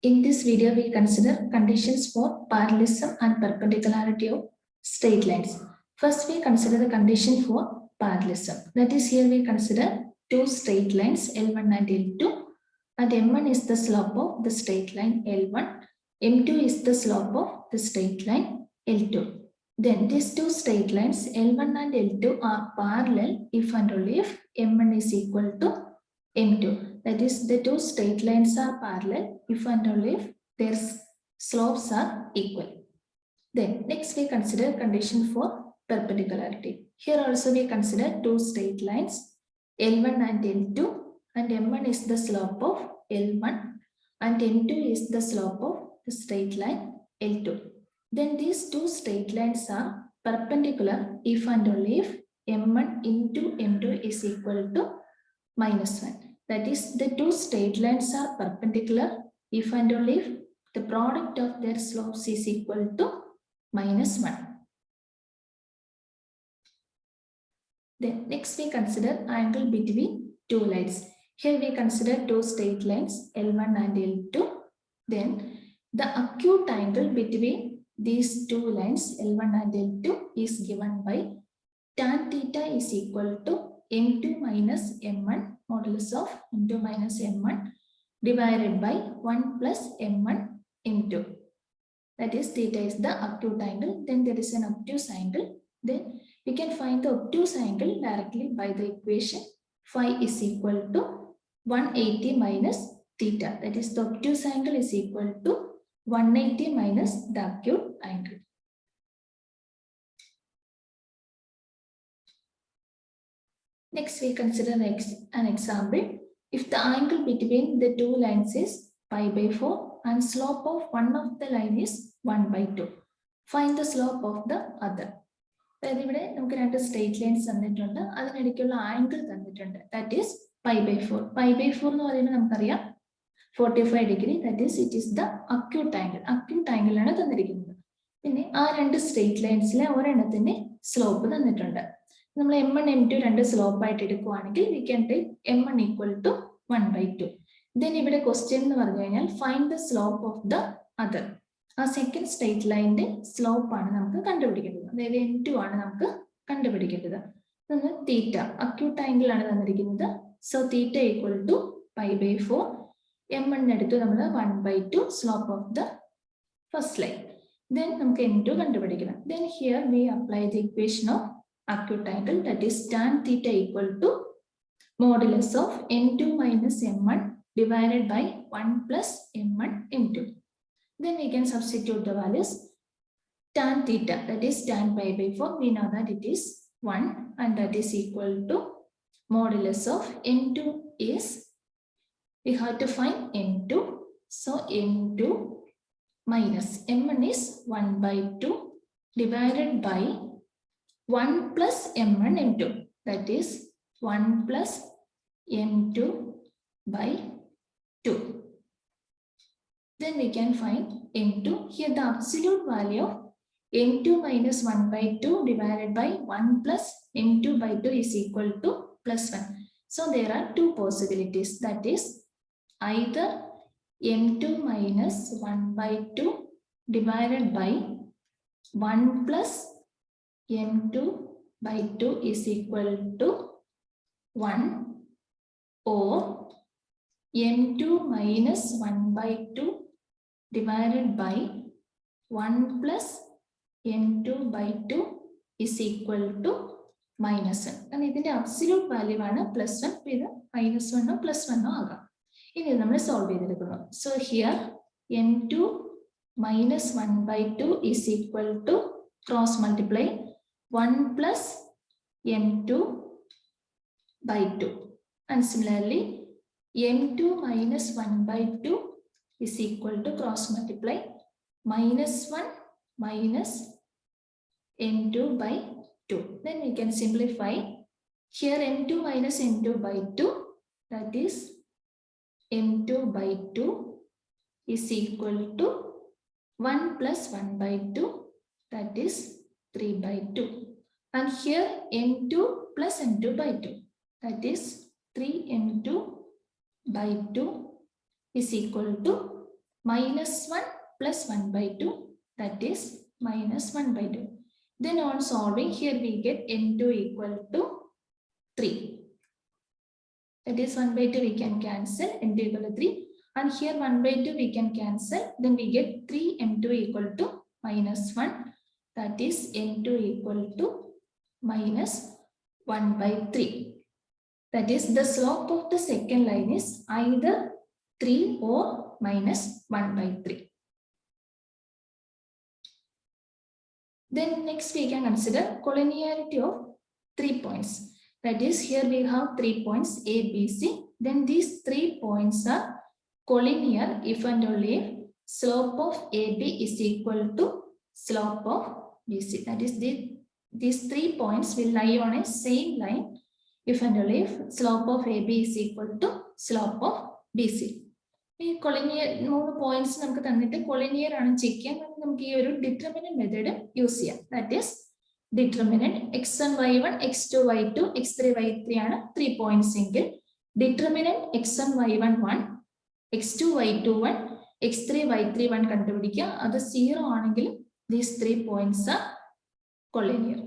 In this video, we consider conditions for parallelism and perpendicularity of straight lines. First, we consider the condition for parallelism. That is, here we consider two straight lines L1 and L2, and M1 is the slope of the straight line L1, M2 is the slope of the straight line L2. Then these two straight lines L1 and L2 are parallel if and only if M1 is equal to M2. That is, the two straight lines are parallel if and only if their slopes are equal. Then next we consider condition for perpendicularity. Here also we consider two straight lines L1 and L2, and M1 is the slope of L1 and M2 is the slope of the straight line L2. Then these two straight lines are perpendicular if and only if M1 into M2 is equal to -1. That is, the two straight lines are perpendicular if and only if the product of their slopes is equal to -1. Then next we consider angle between two lines. Here we consider two straight lines L1 and L2. Then the acute angle between these two lines L1 and L2 is given by tan theta is equal to M2 minus M1 modulus of M2 minus M1 divided by 1 plus M1 M2. That is, theta is the obtuse angle. Then there is an obtuse angle. Then we can find the obtuse angle directly by the equation phi is equal to 180 minus theta. That is, the obtuse angle is equal to 180 minus the acute angle. Next, we consider an example. If the angle between the two lines is pi by 4 and slope of one of the line is 1 by 2. Find the slope of the other. അതായത് ഇവിടെ നമുക്ക് രണ്ട് straight lines തന്നിട്ടുണ്ട്, അതിനിടയ്ക്കുള്ള angle തന്നിട്ടുണ്ട്. That is pi by 4. Pi by 4 എന്ന് പറയുമ്പോൾ നമുക്കറിയാം 45 degree. That is it is the acute angle. Acute angle ആണ് തന്നിരിക്കുന്നത്. പിന്നെ ആ രണ്ട് സ്ട്രെയിറ്റ് ലൈൻസിലെ ഒരെണ്ണത്തിന്റെ സ്ലോപ്പ് തന്നിട്ടുണ്ട്. നമ്മൾ M1 M2 രണ്ട് സ്ലോപ്പ് ആയിട്ട് എടുക്കുകയാണെങ്കിൽ we can take M1 equal to 1 by 2. Then ഇവിടെ ക്വസ്റ്റ്യൻ എന്ന് പറഞ്ഞു കഴിഞ്ഞാൽ find the slope of the other. ആ സെക്കൻഡ് സ്ട്രെയിറ്റ് ലൈനിന്റെ സ്ലോപ്പ് ആണ് നമുക്ക് കണ്ടുപിടിക്കേണ്ടത്. അതായത് M2 ആണ് നമുക്ക് കണ്ടുപിടിക്കേണ്ടത്. നമ്മൾ തീറ്റ അക്യൂട്ട് ആംഗിൾ ആണ് തന്നിരിക്കുന്നത്. So theta equal to pi by 4. M1 എടുത്തു നമ്മൾ 1 by 2 slope of the first line. Then നമുക്ക് M2 കണ്ടുപിടിക്കണം. Then here we apply the equation of acute angle, that is tan theta equal to modulus of M2 minus M1 divided by 1 plus M1 M2. Then we can substitute the values. Tan theta, that is tan pi by 4, we know that it is 1 and that is equal to modulus of M2 is, we have to find M2. So M2 minus M1 is 1 by 2 divided by 1 plus M1 M2, that is 1 plus M2 by 2. Then we can find M2. Here the absolute value of M2 minus 1 by 2 divided by 1 plus M2 by 2 is equal to +1. So there are two possibilities, that is either M2 minus 1 by 2 divided by 1 plus M2 by 2 is equal to 1, or M2 minus 1 by 2 divided by 1 plus M2 by 2 is equal to -1. കാരണം ഇതിന്റെ absolute value ആണ് +1. ഇത് -1 +1 ആകാം. ഇനി നമ്മൾ solve ചെയ്തെടുക്കുന്നു. So here M2 minus 1 by 2 is equal to cross multiply 1 plus M2 by 2, and similarly M2 minus 1 by 2 is equal to cross multiply -1 minus M2 by 2. Then we can simplify. Here M2 minus M2 by 2, that is M2 by 2 is equal to 1 plus 1 by 2, that is 3 by 2. And here M2 plus M2 by 2, that is 3 M2 by 2 is equal to minus 1 plus 1 by 2, that is minus 1 by 2. Then on solving, here we get n2 equal to 3. That is 1 by 2 we can cancel, n2 equal to 3. And here 1 by 2 we can cancel. Then we get 3m2 equal to minus 1. That is n2 equal to minus 1 by 3. That is the slope of the second line is either 3 or minus 1 by 3. Then next we can consider collinearity of 3 points. That is, here we have 3 points A, B, C. Then these 3 points are collinear if and only if slope of AB is equal to slope of BC. That is, these 3 points will lie on a same line if and only if slope of AB is equal to slope of BC. ഈ collinear 3 points നമുക്ക് തന്നിട്ട് collinear ആണ് check ചെയ്യാൻ നമുക്ക് ഈ ഒരു determinant method use ചെയ്യാം. That is determinant x1 y1 x2 y2 x3 y3 ആണ് 3 പോയിന്റ്സ് എങ്കിൽ determinant x1 y1 1 x2 y2 1 x3 y3 1 കണ്ടുപിടിക്കുക. അത് 0 ആണെങ്കിൽ these 3 points are collinear.